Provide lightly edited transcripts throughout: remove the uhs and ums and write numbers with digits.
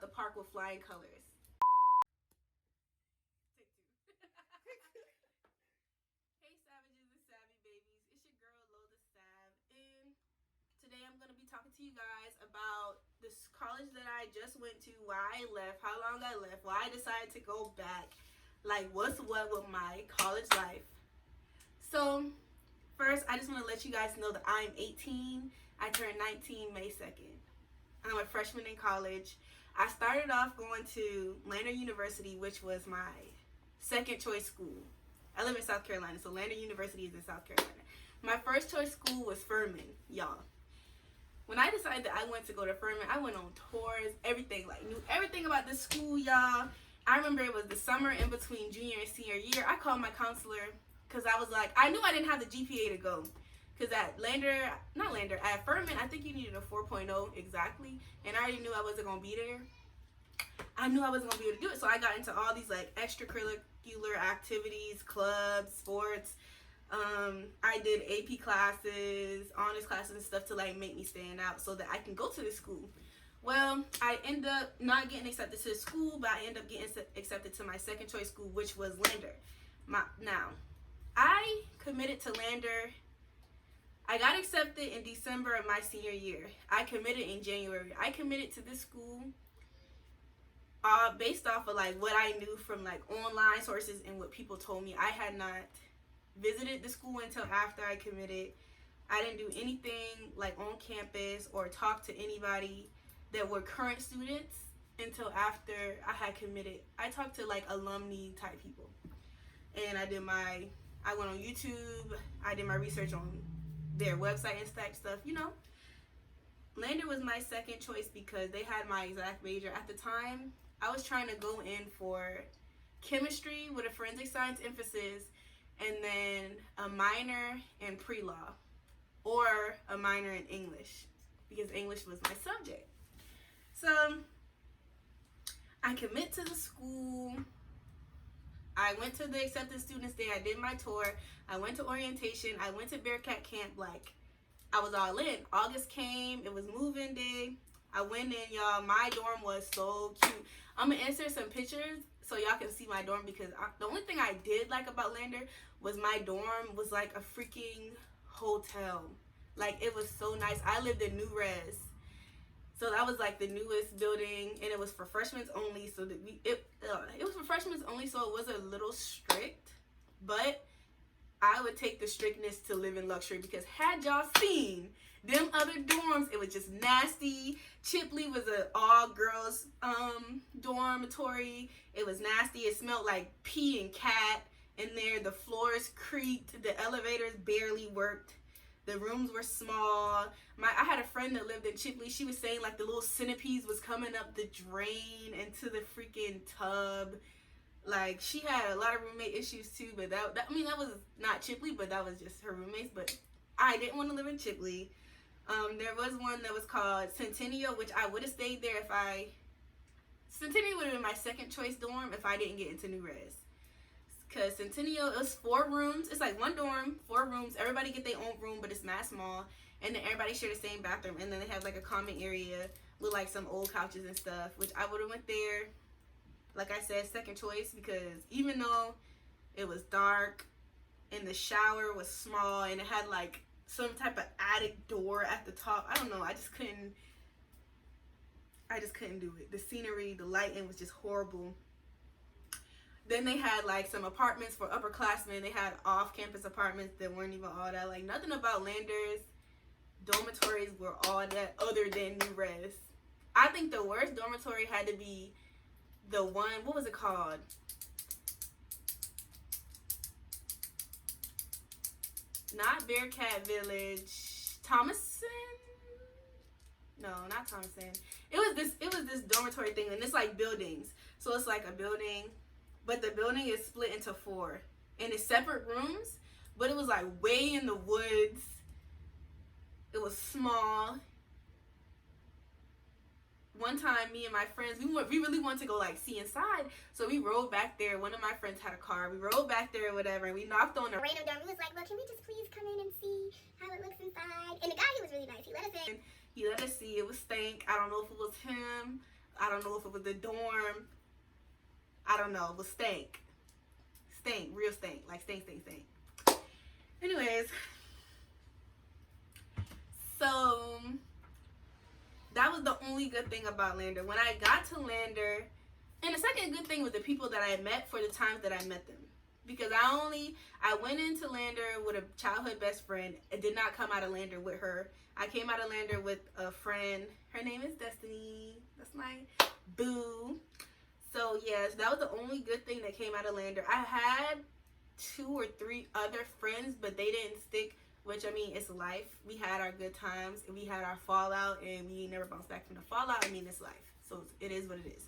the park with flying colors. Hey savages and savvy babies, it's your girl Lorrissia Sav, and today I'm going to be talking to you guys about this college that I just went to, why I left, how long I left, why I decided to go back, like what's what with my college life. So first, I just want to let you guys know that I'm 18. I turned 19 May 2nd. I'm a freshman in college. I started off going to Lander University, which was my second choice school. I live in South Carolina, so Lander University is in South Carolina. My first choice school was Furman, y'all. When I decided that I wanted to go to Furman, I went on tours, everything, like knew everything about this school, y'all. I remember it was the summer in between junior and senior year. I called my counselor because I was like, I knew I didn't have the GPA to go. Because at at Furman, I think you needed a 4.0 exactly. And I already knew I wasn't going to be there. I knew I wasn't going to be able to do it. So I got into all these like extracurricular activities, clubs, sports. I did AP classes, honors classes and stuff to like make me stand out so that I can go to this school. Well, I end up not getting accepted to the school, but I end up getting accepted to my second choice school, which was Lander. Now, I committed to Lander. I got accepted in December of my senior year. I committed in January. I committed to this school based off of like what I knew from like online sources and what people told me. I had not visited the school until after I committed. I didn't do anything like on campus or talk to anybody that were current students until after I had committed. I talked to like alumni type people. And I went on YouTube. I did my research on their website and stuff, you know. Lander was my second choice because they had my exact major. At the time, I was trying to go in for chemistry with a forensic science emphasis and then a minor in pre-law or a minor in English because English was my subject. So I commit to the school. I went to the acceptance students day. I did my tour. I went to orientation. I went to Bearcat camp. Like, I was all in. August came. It was move-in day. I went in, y'all. My dorm was so cute. I'm going to insert some pictures so y'all can see my dorm because the only thing I did like about Lander was my dorm was like a freaking hotel. Like, it was so nice. I lived in New Res. So that was like the newest building, and it was for freshmen only. So that it was for freshmen only, so it was a little strict. But I would take the strictness to live in luxury because had y'all seen them other dorms, it was just nasty. Chipley was an all girls dormitory. It was nasty. It smelled like pee and cat in there. The floors creaked. The elevators barely worked. The rooms were small. I had a friend that lived in Chipley. She was saying like the little centipedes was coming up the drain into the freaking tub. Like, she had a lot of roommate issues too, but that was not Chipley, but that was just her roommates. But I didn't want to live in Chipley. There was one that was called Centennial, which I would have stayed there Centennial would have been my second choice dorm if I didn't get into New Res. Because Centennial, it was 4 rooms. It's like one dorm, 4 rooms. Everybody get their own room, but it's mad small. And then everybody share the same bathroom. And then they have like a common area with like some old couches and stuff, which I would have went there. Like I said, second choice, because even though it was dark and the shower was small and it had like some type of attic door at the top, I don't know, I just couldn't do it. The scenery, the lighting was just horrible. Then they had like some apartments for upperclassmen. They had off-campus apartments that weren't even all that. Like, nothing about Lander's dormitories were all that other than New Res. I think the worst dormitory had to be the one, what was it called? Not Bearcat Village. Thomason? No, not Thomason. It was this dormitory thing, and it's like buildings. So it's like a building, but the building is split into 4. And it's separate rooms, but it was like way in the woods. It was small. One time, me and my friends, we really wanted to go like see inside, so we rode back there. One of my friends had a car. We rode back there or whatever, and we knocked on the random door. We was like, "Well, can we just please come in and see how it looks inside?" And the guy, he was really nice. He let us in. He let us see. It was stank. I don't know if it was him. I don't know if it was the dorm. I don't know. It was stank. Stank. Real stank. Like stank. Anyways. So, that was the only good thing about Lander. When I got to Lander, and the second good thing was the people that I met for the times that I met them. Because I went into Lander with a childhood best friend. I did not come out of Lander with her. I came out of Lander with a friend. Her name is Destiny. That's my boo. So, yes, that was the only good thing that came out of Lander. I had 2 or 3 other friends, but they didn't stick, which, I mean, it's life. We had our good times, and we had our fallout, and we never bounced back from the fallout. I mean, it's life. So, it is what it is.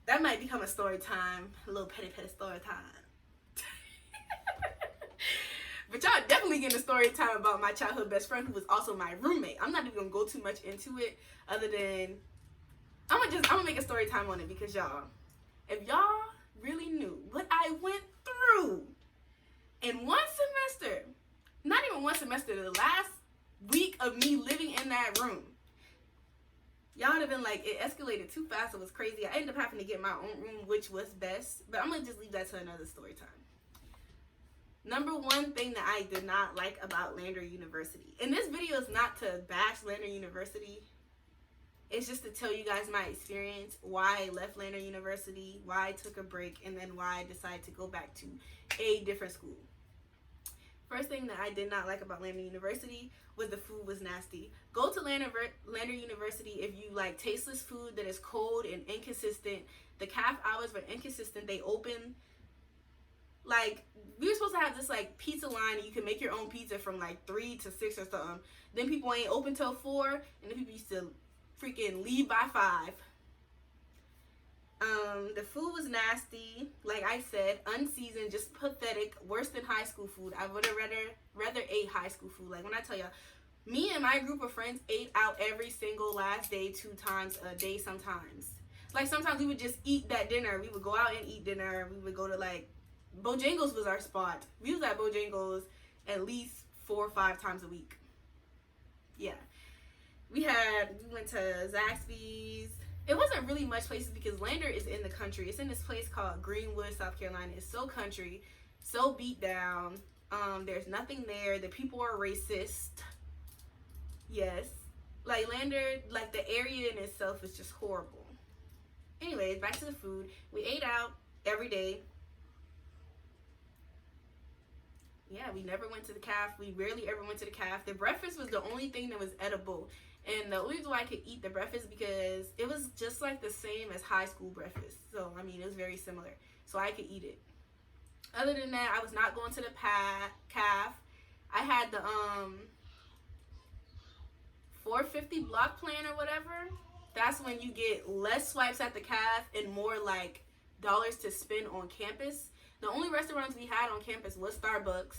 That might become a story time, a little petty story time. But y'all definitely getting a story time about my childhood best friend who was also my roommate. I'm not even gonna go too much into it other than I'm gonna make a story time on it, because y'all, if y'all really knew what I went through in one semester, not even one semester, the last week of me living in that room, y'all would have been like, it escalated too fast. It was crazy. I ended up having to get my own room, which was best, but I'm gonna just leave that to another story time. Number one thing that I did not like about Lander University, and this video is not to bash Lander University, it's just to tell you guys my experience, why I left Lander University, why I took a break, and then why I decided to go back to a different school. First thing that I did not like about Lander University was the food was nasty. Go to Lander University if you like tasteless food that is cold and inconsistent. The caf hours were inconsistent. They open, like, we were supposed to have this like pizza line, and you can make your own pizza from like 3 to 6 or something. Then people ain't open till 4, and then people used to freaking leave by 5. The food was nasty, like I said, unseasoned, just pathetic, worse than high school food. I would have rather ate high school food. Like, when I tell y'all, me and my group of friends ate out every single last day, 2 times a day sometimes. Like, sometimes we would just eat that dinner. We would go out and eat dinner. We would go to, like, Bojangles was our spot. We was at Bojangles at least 4 or 5 times a week. Yeah. We went to Zaxby's. It wasn't really much places because Lander is in the country. It's in this place called Greenwood, South Carolina. It's so country, so beat down. There's nothing there. The people are racist. Yes. Like, Lander, like, the area in itself is just horrible. Anyways, back to the food. We ate out every day. Yeah, we never went to the caf. We rarely ever went to the caf. The breakfast was the only thing that was edible. And the only reason why I could eat the breakfast because it was just like the same as high school breakfast. So, I mean, it was very similar. So I could eat it. Other than that, I was not going to the caf. I had the 450 block plan or whatever. That's when you get less swipes at the caf and more like dollars to spend on campus. The only restaurants we had on campus was Starbucks,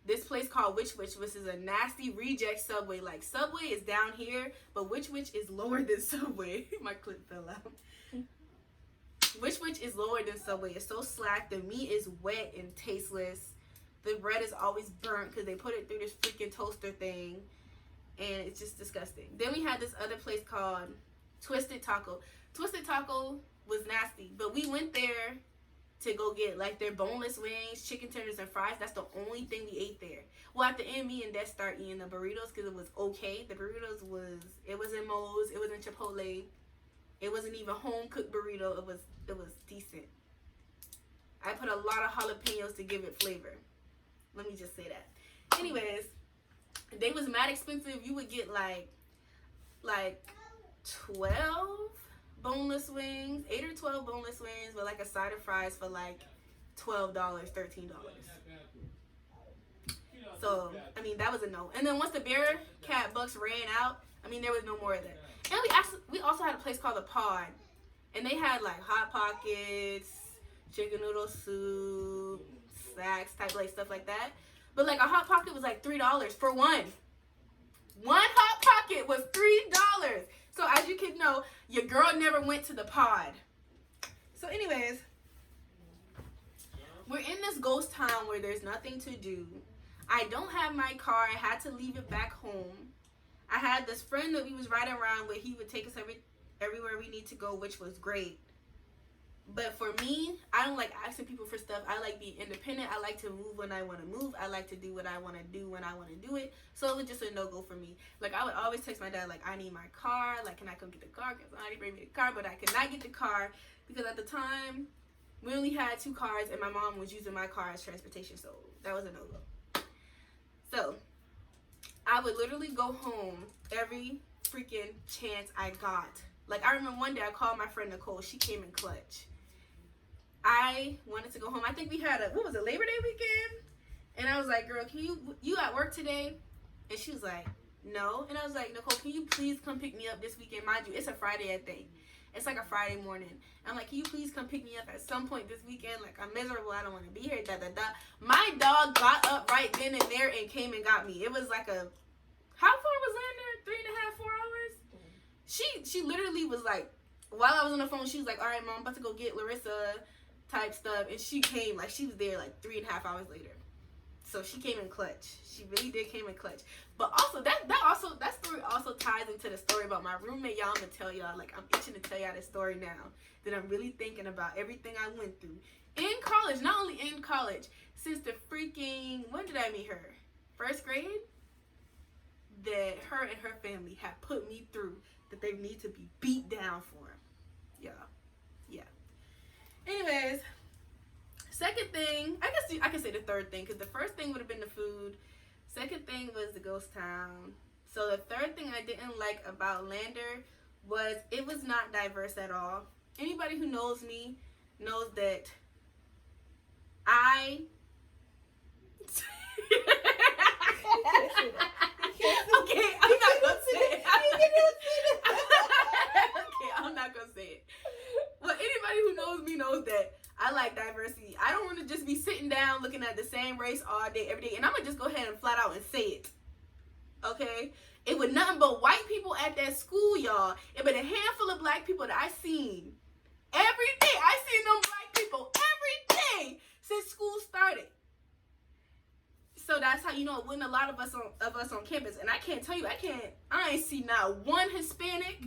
this place called Which which is a nasty reject Subway. Like, Subway is down here, but Which is lower than Subway. My clip fell out. Which is lower than Subway. It's so slack. The meat is wet and tasteless. The bread is always burnt because they put it through this freaking toaster thing, and it's just disgusting. Then we had this other place called Twisted Taco. Twisted Taco was nasty, but we went there to go get like their boneless wings, chicken tenders, and fries. That's the only thing we ate there. Well, at the end, me and Des started eating the burritos because it was okay. The burritos it was in Moe's, it was in Chipotle. It wasn't even home cooked burrito. It was decent. I put a lot of jalapenos to give it flavor. Let me just say that. Anyways, they was mad expensive. You would get like 12 boneless wings, 8 or 12 boneless wings with like a side of fries for like $12, $13. So, I mean, that was a no. And then once the Bearcat Bucks ran out, I mean, there was no more of that. And we also had a place called the Pod, and they had like Hot Pockets, chicken noodle soup, snacks, type like stuff like that. But like a Hot Pocket was like $3 for one. One Hot Pocket was $3. So as you can know, your girl never went to the Pod. So anyways, we're in this ghost town where there's nothing to do. I don't have my car. I had to leave it back home. I had this friend that we was riding around with. He would take us everywhere we need to go, which was great. But for me, I don't like asking people for stuff. I like being independent. I like to move when I want to move. I like to do what I want to do when I want to do it. So it was just a no-go for me. Like, I would always text my dad, like, I need my car. Like, can I come get the car? Because I already bring me the car. But I could not get the car because at the time, we only had 2 cars, and my mom was using my car as transportation. So that was a no-go. So I would literally go home every freaking chance I got. Like, I remember one day I called my friend Nicole. She came in clutch. I wanted to go home. I think we had Labor Day weekend? And I was like, girl, can you at work today? And she was like, no. And I was like, Nicole, can you please come pick me up this weekend? Mind you, it's a Friday, I think. It's like a Friday morning. I'm like, can you please come pick me up at some point this weekend? Like, I'm miserable. I don't want to be here. My dog got up right then and there and came and got me. It was like how far was Lander? 3.5, 4 hours? She literally was like, while I was on the phone, she was like, all right, Mom, I'm about to go get Lorrissia type stuff. And she came, like, she was there like 3.5 hours later. So she came in clutch. She really did came in clutch. But also, that story also ties into the story about my roommate. Y'all, I'm going to tell y'all, like, I'm itching to tell y'all this story now that I'm really thinking about everything I went through. In college, not only in college, since the freaking, when did I meet her? 1st grade? That her and her family have put me through that they need to be beat down for. Yeah. Anyways, second thing, I guess I can say the third thing, because the first thing would have been the food. Second thing was the ghost town. So the third thing I didn't like about Lander was it was not diverse at all. Anybody who knows me knows that I... Okay, I'm not gonna say it. Okay, I'm not gonna say it. Well, anybody who knows me knows that I like diversity. I don't want to just be sitting down looking at the same race all day, every day. And I'm gonna just go ahead and flat out and say it. Okay? It was nothing but white people at that school, y'all. It been a handful of black people that I seen every day. I seen them black people every day since school started. So that's how you know it wasn't a lot of us on campus. And I can't tell you, I ain't see not one Hispanic.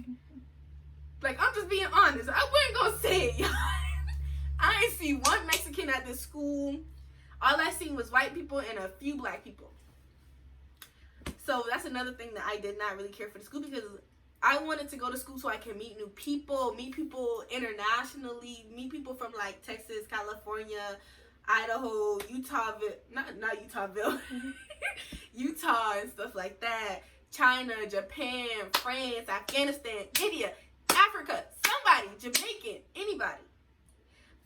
Like, I'm just being honest. I wasn't gonna say it, y'all. I ain't see one Mexican at this school. All I seen was white people and a few black people. So that's another thing that I did not really care for the school, because I wanted to go to school so I can meet new people, meet people internationally, meet people from like Texas, California, Idaho, Utah, not Utahville, Utah and stuff like that, China, Japan, France, Afghanistan, India, Africa, somebody, Jamaican, anybody.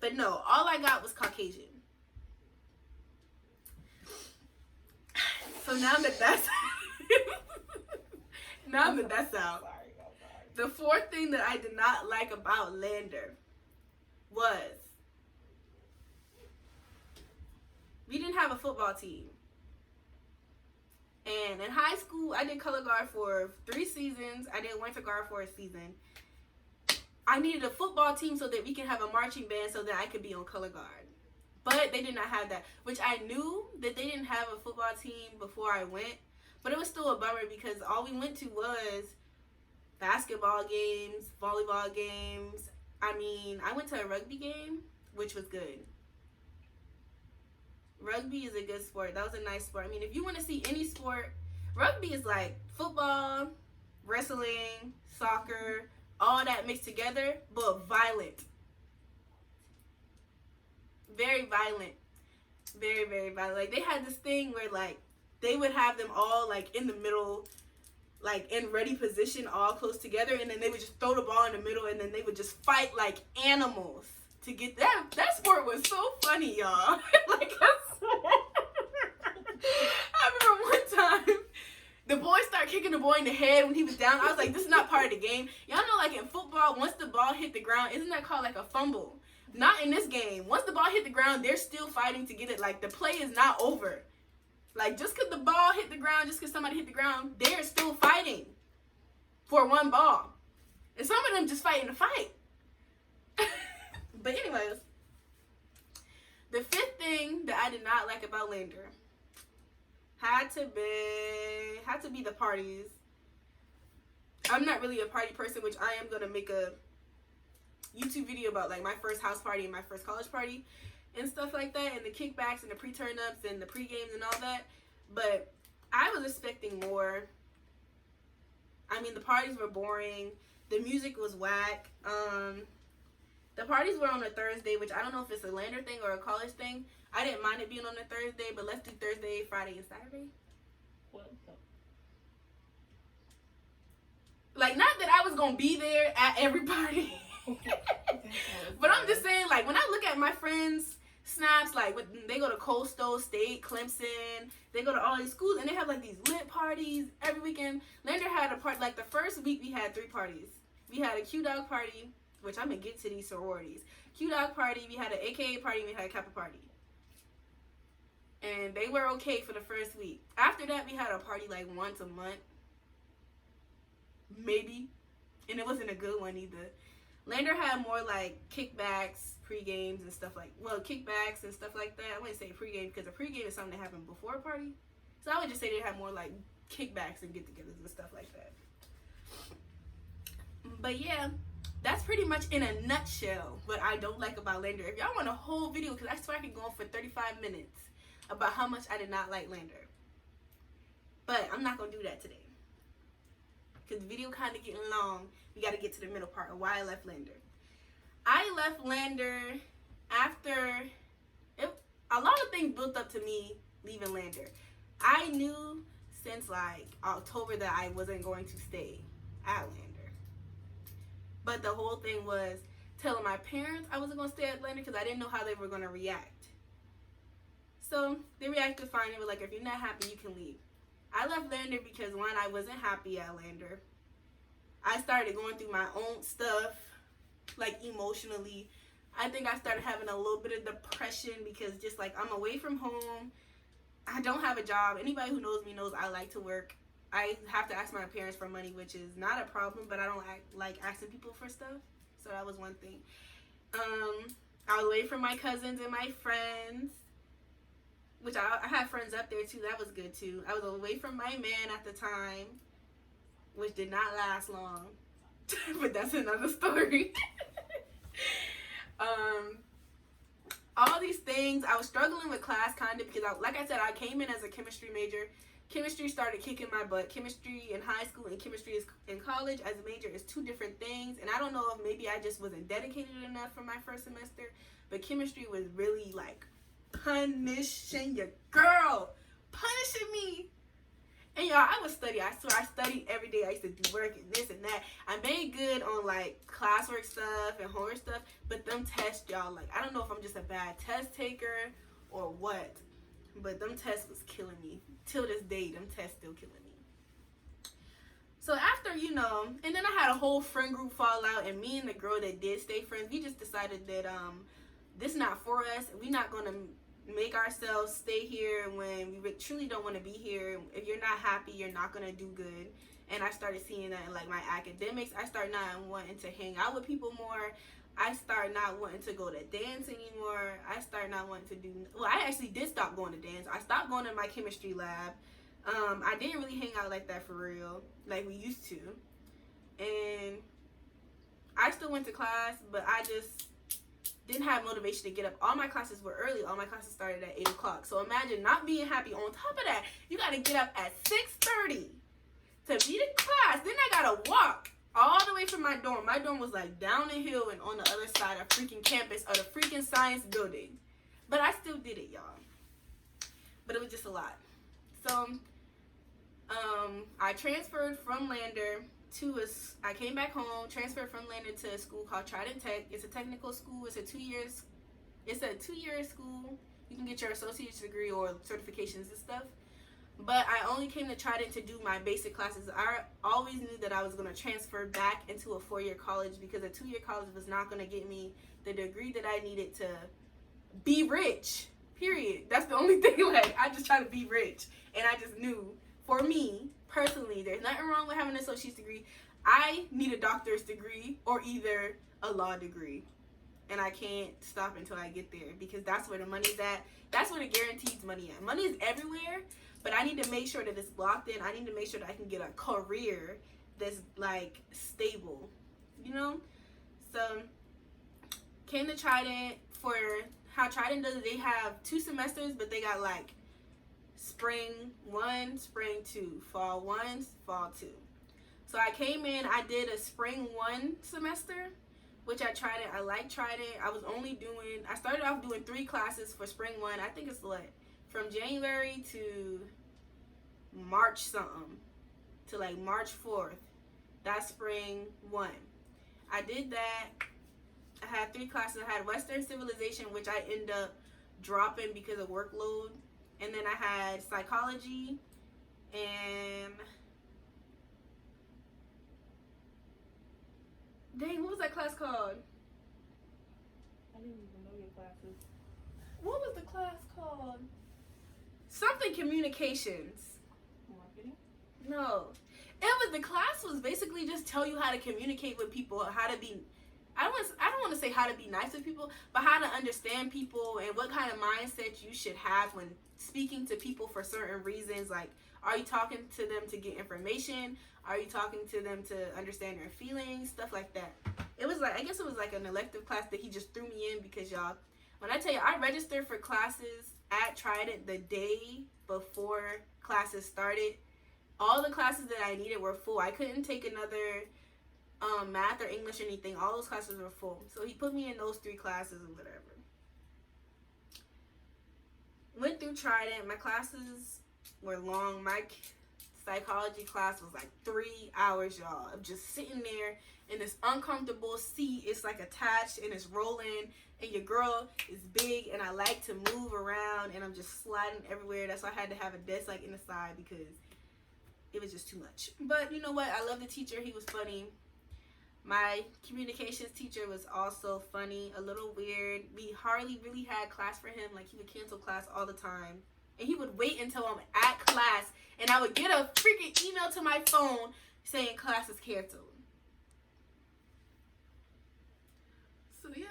But no, all I got was Caucasian. So now that that's out, the fourth thing that I did not like about Lander was we didn't have a football team. And in high school, I did color guard for 3 seasons. I did winter guard for a season. I needed a football team so that we can have a marching band so that I could be on color guard. But they did not have that, which I knew that they didn't have a football team before I went. But it was still a bummer because all we went to was basketball games, volleyball games. I mean, I went to a rugby game, which was good. Rugby is a good sport. That was a nice sport. I mean, if you want to see any sport, rugby is like football, wrestling, soccer, all that mixed together, but violent. Very violent. Very, very violent. Like, they had this thing where, like, they would have them all, like, in the middle, like, in ready position, all close together, and then they would just throw the ball in the middle, and then they would just fight like animals to get that. That sport was so funny, y'all. Like, I remember one time, the boy started kicking the boy in the head when he was down. I was like, this is not part of the game. Y'all know, like, in football, once the ball hit the ground, isn't that called, like, a fumble? Not in this game. Once the ball hit the ground, they're still fighting to get it. Like, the play is not over. Like, just because the ball hit the ground, just because somebody hit the ground, they're still fighting for one ball. And some of them just fighting to fight. But anyways, the 5th thing that I did not like about Lander had to be the parties. I'm not really a party person, which I am going to make a YouTube video about like my first house party and my first college party and stuff like that, and the kickbacks and the pre-turn-ups and the pre-games and all that. But I was expecting more. I mean, the parties were boring. The music was whack. The parties were on a Thursday, which I don't know if it's a Lander thing or a college thing. I didn't mind it being on a Thursday, but let's do Thursday, Friday, and Saturday. What? Like, not that I was going to be there at every party. But I'm just saying, like, when I look at my friends' snaps, like, when they go to Coastal, State, Clemson, they go to all these schools, and they have, like, these lit parties every weekend. Lander had a party, like, the first week we had 3 parties. We had a Q-Dog party, which I'm going to get to these sororities. Q-Dog party, we had an AKA party, and we had a Kappa party. And they were okay for the first week. After that, we had a party, like, once a month. Maybe. And it wasn't a good one either. Lander had more like kickbacks, pre-games and stuff like, well, kickbacks and stuff like that. I wouldn't say pre-game because a pre-game is something that happened before a party. So I would just say they had more like kickbacks and get-togethers and stuff like that. But yeah, that's pretty much in a nutshell what I don't like about Lander. If y'all want a whole video, because I swear I can go on for 35 minutes about how much I did not like Lander. But I'm not going to do that today. Because the video kind of getting long. We got to get to the middle part of why I left Lander. I left Lander after a lot of things built up to me leaving Lander. I knew since like October that I wasn't going to stay at Lander. But the whole thing was telling my parents I wasn't going to stay at Lander because I didn't know how they were going to react. So they reacted fine. They were like, if you're not happy, you can leave. I left Lander because, one, I wasn't happy at Lander. I started going through my own stuff, like emotionally. I think I started having a little bit of depression because just like I'm away from home. I don't have a job. Anybody who knows me knows I like to work. I have to ask my parents for money, which is not a problem, but I don't like asking people for stuff. So that was one thing. I was away from my cousins and my friends. Which I had friends up there too. That was good too. I was away from my man at the time, which did not last long. But that's another story. All these things, I was struggling with class kind of because, like I said, I came in as a chemistry major. Chemistry started kicking my butt. Chemistry in high school and chemistry in college as a major is 2 different things. And I don't know if maybe I just wasn't dedicated enough for my first semester. But chemistry was really like punishing your girl, punishing me. And y'all, I would study. I swear I studied every day. I used to do work and this and that. I made good on like classwork stuff and homework stuff, but them tests, y'all, like I don't know if I'm just a bad test taker or what, but them tests was killing me. Till this day, them tests still killing me. So after, and then I had a whole friend group fallout, and me and the girl that did stay friends, we just decided that this is not for us. We're not going to make ourselves stay here when we truly don't want to be here. If you're not happy, you're not going to do good. And I started seeing that in like my academics. I started not wanting to hang out with people more. I started not wanting to go to dance anymore. I started not wanting to do, I actually did stop going to dance. I stopped going to my chemistry lab. I didn't really hang out like that for real, like we used to. And I still went to class, but I just didn't have motivation to get up. All my classes were early. All my classes started at 8 o'clock. So imagine not being happy. On top of that, you got to get up at 6:30 to be to class. Then I got to walk all the way from my dorm. My dorm was like down the hill and on the other side of freaking campus of the freaking science building. But I still did it, y'all. But it was just a lot. So I transferred from Lander I came back home, transferred from Lander to a school called Trident Tech. It's a technical school. It's a 2-year school. You can get your associate's degree or certifications and stuff. But I only came to Trident to do my basic classes. I always knew that I was going to transfer back into a 4-year college because a 2-year college was not going to get me the degree that I needed to be rich. Period. That's the only thing. Like, I just try to be rich. And I just knew, for me, personally, there's nothing wrong with having an associate's degree. I need a doctor's degree or either a law degree. And I can't stop until I get there because that's where the money's at. That's where the guaranteed money at. Money is everywhere, but I need to make sure that it's locked in. I need to make sure that I can get a career that's like stable, you know. So came to Trident for how Trident does it. They have 2 semesters, but they got like spring 1, spring 2, fall 1, fall 2. So I came in, I did a spring 1 semester, which I tried it. I like Trident. I started off doing 3 classes for spring 1. I think it's like from January to March something, to like March 4th. That's spring 1. I did that. I had 3 classes. I had Western Civilization, which I end up dropping because of workload. And then I had psychology and dang, what was that class called? I didn't even know your classes. What was the class called? Something communications. Marketing? No. The class was basically just tell you how to communicate with people, how to be, I don't want to say how to be nice with people, but how to understand people and what kind of mindset you should have when speaking to people for certain reasons. Like, are you talking to them to get information? Are you talking to them to understand their feelings? Stuff like that. It was like, I guess it was like an elective class that he just threw me in because y'all, when I tell you, I registered for classes at Trident the day before classes started. All the classes that I needed were full. I couldn't take another math or English or anything. All those classes were full. So he put me in those 3 classes or whatever. Went through Trident. My classes were long. My psychology class was like 3 hours, y'all, of just sitting there in this uncomfortable seat. It's like attached and it's rolling, and your girl is big, and I like to move around, and I'm just sliding everywhere. That's why I had to have a desk like in the side because it was just too much. But you know what? I love the teacher. He was funny. My communications teacher was also funny, a little weird. We hardly really had class for him. Like, he would cancel class all the time. And he would wait until I'm at class, and I would get a freaking email to my phone saying class is canceled. So, yeah.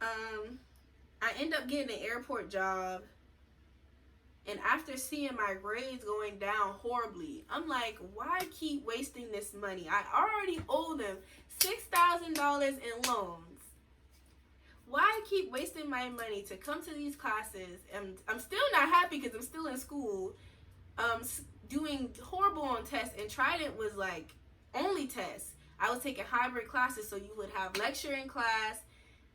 I end up getting an airport job. And after seeing my grades going down horribly, I'm like, why keep wasting this money? I already owe them $6,000 in loans. Why keep wasting my money to come to these classes? And I'm still not happy because I'm still in school, doing horrible on tests. And Trident was like only tests. I was taking hybrid classes, so you would have lecture in class,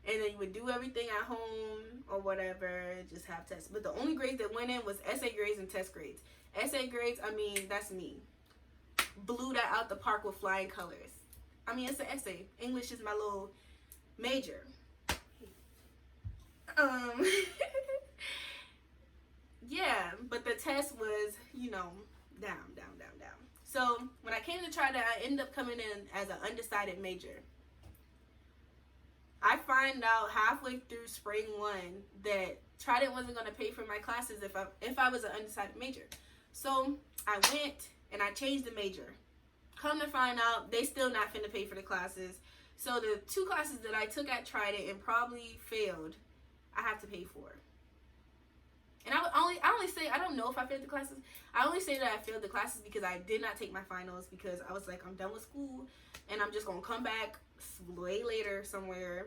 and then you would do everything at home or whatever, just have tests. But the only grades that went in was essay grades and test grades. Essay grades, I mean, that's me. Blew that out the park with flying colors. I mean, it's an essay. English is my little major. Yeah, but the test was, down. So when I came to Trident, I ended up coming in as an undecided major. I find out halfway through spring 1 that Trident wasn't going to pay for my classes if I was an undecided major. So I went and I changed the major. Come to find out, they still not finna pay for the classes. So the 2 classes that I took at Trident and probably failed, I have to pay for. And I only say, I don't know if I failed the classes. I only say that I failed the classes because I did not take my finals, because I was like, I'm done with school and I'm just going to come back way later somewhere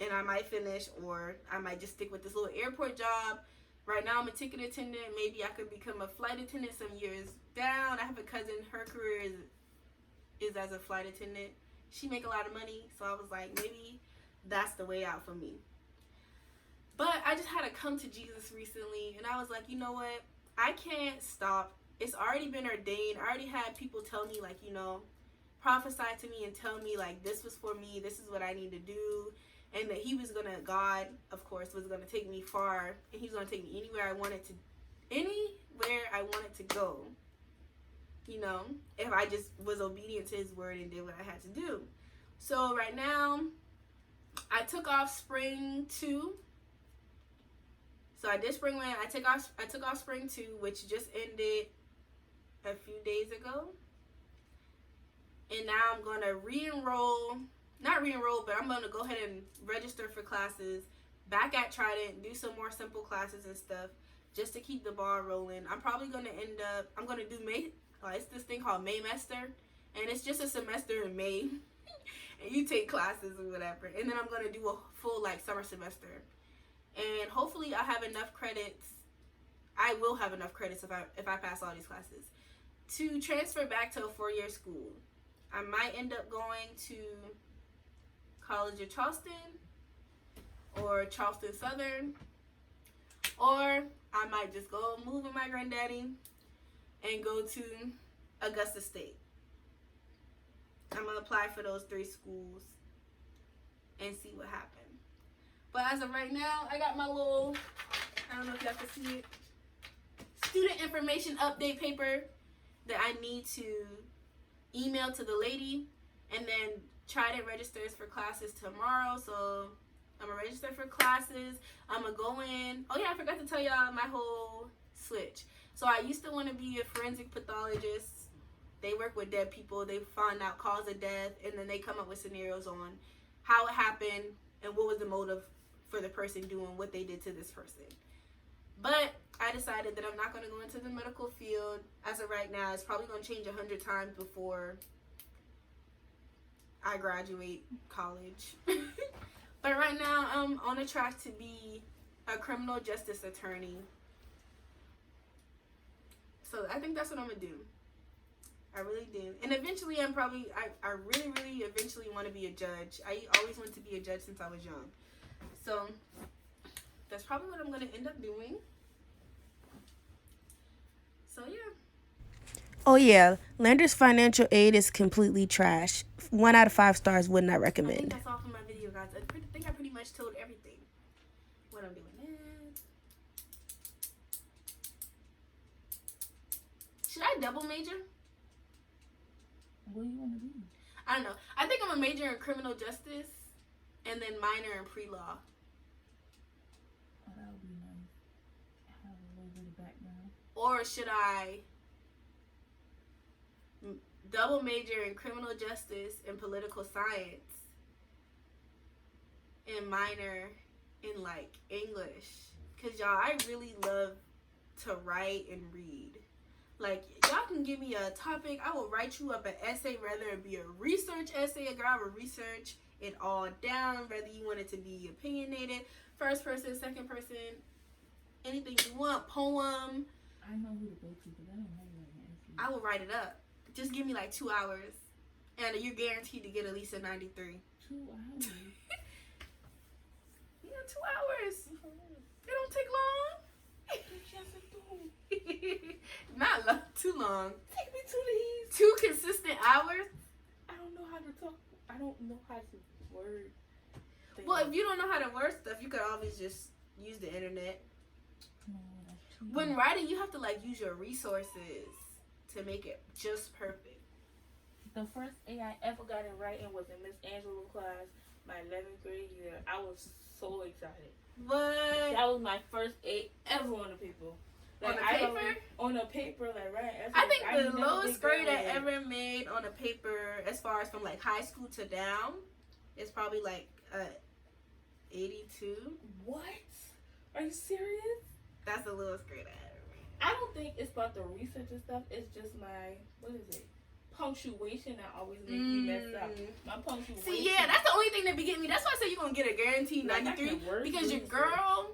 and I might finish, or I might just stick with this little airport job. Right now I'm a ticket attendant. Maybe I could become a flight attendant some years down. I have a cousin, her career is as a flight attendant. She make a lot of money, so I was like, maybe that's the way out for me. But I just had to come to Jesus recently, and I was like, you know what? I can't stop. It's already been ordained. I already had people tell me, like, prophesy to me and tell me, like, this was for me. This is what I need to do. And that God, of course, was going to take me far. And he's going to take me anywhere I wanted to go. If I just was obedient to his word and did what I had to do. So right now, I took off spring 2. So I did spring 1. I took off spring 2, which just ended a few days ago. And now I'm going to not re-enroll, but I'm going to go ahead and register for classes back at Trident, do some more simple classes and stuff just to keep the ball rolling. I'm probably going to I'm going to do it's this thing called Maymester, and it's just a semester in May, and you take classes or whatever. And then I'm gonna do a full like summer semester, and hopefully I have enough credits. I will have enough credits if I pass all these classes to transfer back to a 4-year school. I might end up going to College of Charleston or Charleston Southern, or I might just go move with my granddaddy and go to Augusta State. I'm going to apply for those 3 schools and see what happens. But as of right now, I got my little, I don't know if y'all can see it, student information update paper that I need to email to the lady, and then Trident registers for classes tomorrow, so I'm gonna register for classes. I'm gonna go in. Oh yeah, I forgot to tell y'all my whole switch. So I used to want to be a forensic pathologist. They work with dead people. They find out cause of death, and then they come up with scenarios on how it happened and what was the motive for the person doing what they did to this person. But I decided that I'm not going to go into the medical field as of right now. It's probably going to change 100 times before I graduate college. But right now, I'm on a track to be a criminal justice attorney. So I think that's what I'm going to do. I really do. And eventually, I really, really eventually want to be a judge. I always wanted to be a judge since I was young. So that's probably what I'm going to end up doing. So, yeah. Oh, yeah. Lander's financial aid is completely trash. 1 out of 5 stars, would not I think recommend. that's all for my video, guys. I think I pretty much told everything. What I'm doing next. Should I double major? What do you want to be? I don't know. I think I'm a major in criminal justice and then minor in pre-law. Oh, that would be nice. Have a little bit of background. Or should I double major in criminal justice and political science and minor in like English? Because y'all, I really love to write and read. Like, y'all can give me a topic, I will write you up an essay, whether it be a research essay, a girl will research it all down, whether you want it to be opinionated, first person, second person, anything you want, poem. I know who to go to, but I don't know where to answer. I will write it up. Just give me like 2 hours, and you're guaranteed to get at least a 93. 2 hours? Yeah, 2 hours. It don't take long. Not long, too long. Take me to these. 2 consistent hours. I don't know how to talk. I don't know how to word things. Well, if you don't know how to word stuff, you could always just use the internet. No, that's too When much. writing, you have to like use your resources to make it just perfect. The first A I ever got in writing was in Miss Angela's class, my 11th grade year. I was so excited. But That was my first A ever on the paper. On a I paper? always- on a paper, like right. I think the never lowest did good grade I at it. ever made on a paper, as far as from like high school to down, is probably like 82. What? Are you serious? That's the lowest grade I ever made. I don't think it's about the research and stuff. It's just my, what is it? Punctuation that always makes me mess up. My punctuation. See, yeah, that's the only thing that be getting me. That's why I say you're gonna get a guaranteed Like, I 93 can word because your research. girl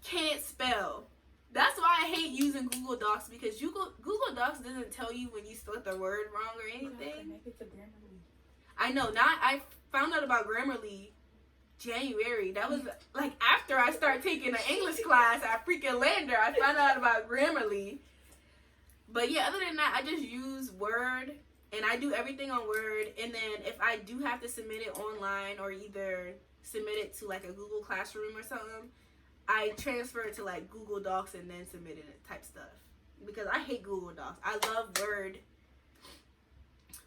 can't spell. That's why I hate using Google Docs, because Google Docs doesn't tell you when you spelled the word wrong or anything. Connect it to Grammarly. I know. I found out about Grammarly January. That was like after I started taking an English class at freaking Lander. I found out about Grammarly. But yeah, other than that, I just use Word, and I do everything on Word. And then if I do have to submit it online or either submit it to like a Google Classroom or something, I transfer it to like Google Docs and then submit it type stuff. Because I hate Google Docs. I love Word.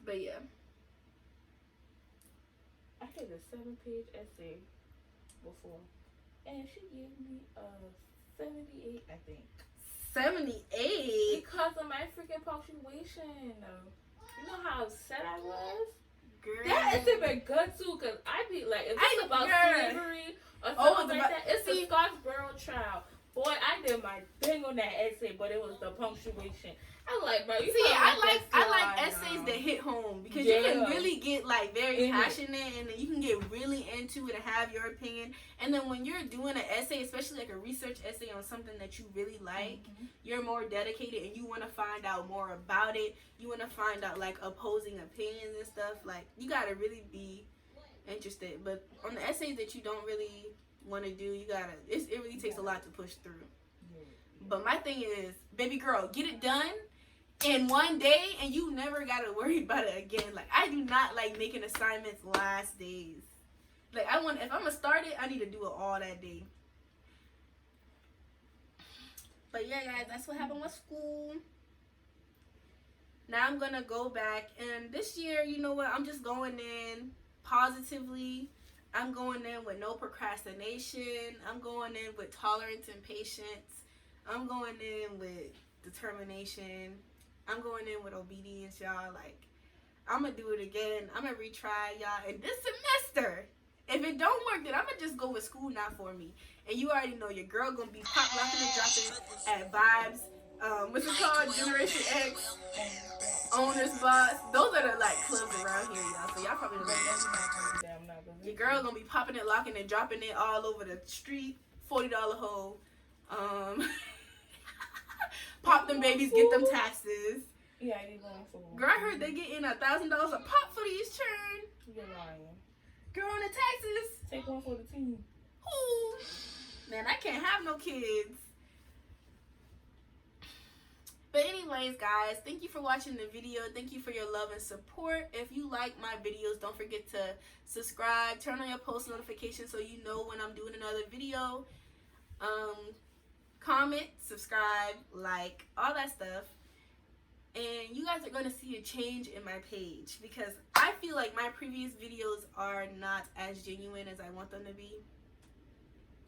But yeah. I did a 7-page essay before, and she gave me a 78, I think. 78? Because of my freaking punctuation. You know how upset I was? Girl. That essay been good too, because I be like, if it's about slavery or Oh, something like that, it's the Scottsboro trial. Boy, I did my thing on that essay, but it was the punctuation. I I like, bro. See, I like essays that hit home because you can really get like very passionate and then you can get really into it and have your opinion. And then when you're doing an essay, especially like a research essay on something that you really like, you're more dedicated and you want to find out more about it. You want to find out like opposing opinions and stuff. Like you gotta really be interested. But on the essays that you don't really want to do, it really takes a lot to push through. But my thing is, baby girl, get it done in one day and you never gotta worry about it again. Like I do not like making assignments last days. Like if I'm gonna start it, I need to do it all that day. But yeah, guys, that's what happened with school. Now I'm gonna go back, and this year, you know what? I'm just going in positively. I'm going in with no procrastination. I'm going in with tolerance and patience. I'm going in with determination. I'm going in with obedience, y'all. Like, I'm going to do it again. I'm going to retry, y'all. And this semester, if it don't work, then I'm going to just go with school not for me. And you already know your girl going to be pop locking and dropping at Vibes. What's it called? Generation X. Owner's Boss. Those are the, like, clubs around here, y'all. So y'all probably know that. Your girl going to be popping it, locking and dropping it all over the street. $40 hole. Pop them babies, get them taxes. Yeah, I need going for. Girl, I heard they getting $1,000 a pop for these churn. You're lying. Girl, on the taxes. Take one for the team. Ooh. Man, I can't have no kids. But anyways, guys, thank you for watching the video. Thank you for your love and support. If you like my videos, don't forget to subscribe. Turn on your post notifications so you know when I'm doing another video. Comment, subscribe, like, all that stuff. And you guys are going to see a change in my page because I feel like my previous videos are not as genuine as I want them to be.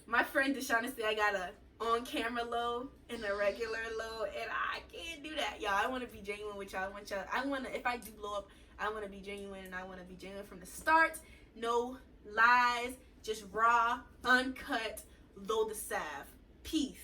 My friend Deshauna said I got a on-camera low and a regular low, and I can't do that, y'all. I want to be genuine with y'all. If I do blow up, I want to be genuine, and I want to be genuine from the start. No lies, just raw, uncut, Tha Sav. Peace.